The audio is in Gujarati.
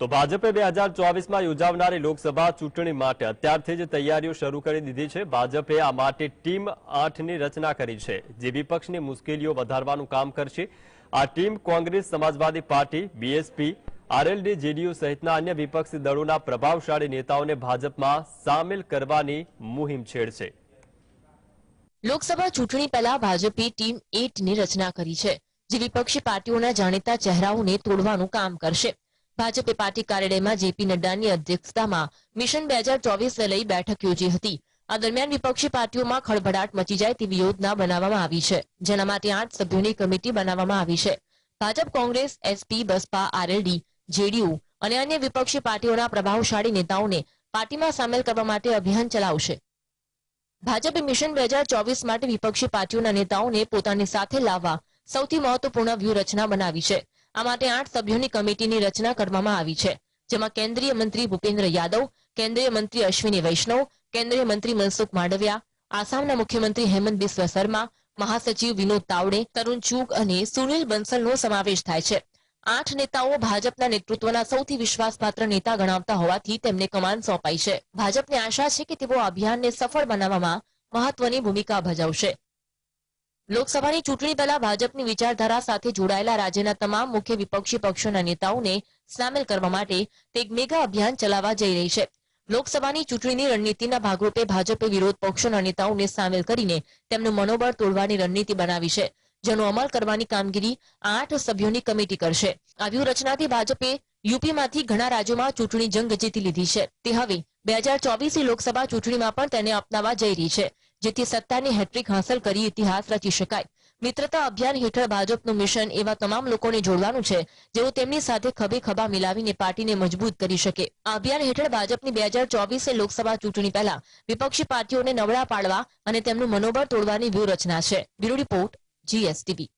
તો ભાજપે 2024માં યોજાનારી લોકસભા ચૂંટણી માટે અત્યારથી જ તૈયારીઓ શરૂ કરી દીધી છે। ભાજપે આ માટે ટીમ 8ની રચના કરી છે, જે વિપક્ષની મુશ્કેલીઓ વધારવાનું કામ કરશે। આ ટીમ કોંગ્રેસ, સમાજવાદી પાર્ટી, બીએસપી, આરએલડી, જેડીયુ સહિતના અન્ય વિપક્ષી દળોના પ્રભાવશાળી નેતાઓને ભાજપમાં સામેલ કરવાની મુહિમ છેડશે। લોકસભા ચૂંટણી પહેલા ભાજપે ટીમ 8ની રચના કરી છે, જે વિપક્ષી પાર્ટીઓના જાણીતા ચહેરાઓને તોડવાનું કામ કરશે। ભાજપે પાર્ટી કાર્યાલયમાં જેપી નડ્ડાની અધ્યક્ષતામાં મિશન 2024ને લઈ બેઠક યોજી હતી। આ દરમિયાન વિપક્ષી પાર્ટીઓમાં ખળભળાટ મચી જાય તેવી યોજના બનાવવામાં આવી છે, જેના માટે 8 સભ્યોની કમિટી બનાવવામાં આવી છે। Bhajpa, Congress, SP, Baspa, RLD, JDU અને અન્ય વિપક્ષી પાર્ટીઓના પ્રભાવશાળી નેતાઓને પાર્ટીમાં સામેલ કરવા માટે અભિયાન ચલાવશે। ભાજપે મિશન 2024 માટે વિપક્ષી પાર્ટીઓના નેતાઓને પોતાની સાથે લાવવા સૌથી મહત્વપૂર્ણ વ્યૂહરચના બનાવી છે। આ માટે 8 સભ્યોની કમિટીની રચના કરવામાં આવી છે, જેમાં કેન્દ્રીય મંત્રી ભૂપેન્દ્ર યાદવ, કેન્દ્રીય મંત્રી અશ્વિની વૈષ્ણવ, કેન્દ્રીય મંત્રી મનસુખ માંડવિયા, આસામના મુખ્યમંત્રી હેમંત બિસ્વા શર્મા, મહાસચિવ વિનોદ તાવડે, તરુણ ચુગ અને સુનિલ બંસલનો સમાવેશ થાય છે। 8 નેતાઓ ભાજપના નેતૃત્વના સૌથી વિશ્વાસપાત્ર નેતા ગણાવતા હોવાથી તેમને કમાન સોંપાઈ છે। ભાજપને આશા છે કે તેઓ અભિયાનને સફળ બનાવવામાં મહત્વની ભૂમિકા ભજવશે। લોકસભાની ચૂંટણી પહેલા ભાજપની વિચારધારા સાથે જોડાયેલા રાજ્યના તમામ મુખ્ય વિપક્ષી પક્ષોના નેતાઓને સામેલ કરવા માટે તે એક મેગા અભિયાન ચલાવવા જઈ રહી છે। લોકસભાની ચૂંટણીની રણનીતિના ભાગરૂપે ભાજપે વિરોધ પક્ષોના નેતાઓને સામેલ કરીને તેમનું મનોબળ તોડવાની રણનીતિ બનાવી છે, જેનો અમલ કરવાની કામગીરી 8 સભ્યોની કમિટી કરશે। આ વ્યૂહરચનાથી ભાજપે યુપીમાંથી ઘણા રાજ્યોમાં ચૂંટણી જંગ જીતી લીધી છે। તે હવે 2024ની લોકસભા ચૂંટણીમાં પણ તેને અપનાવવા જઈ રહી છે, જેથી સત્તાની હેટ્રિક હાંસલ કરી ઇતિહાસ રચી શકાય। મિત્રતા અભિયાન હેઠળ ભાજપનું મિશન એવા તમામ લોકોને જોડવાનું છે, જેઓ તેમની સાથે ખભે ખભા મિલાવીને પાર્ટીને મજબૂત કરી શકે। આ અભિયાન હેઠળ ભાજપની 2024 લોકસભા ચૂંટણી પહેલા વિપક્ષી પાર્ટીઓને નબળા પાડવા અને તેમનું મનોબળ તોડવાની વ્યૂહરચના છે। Bureau report, GSTV।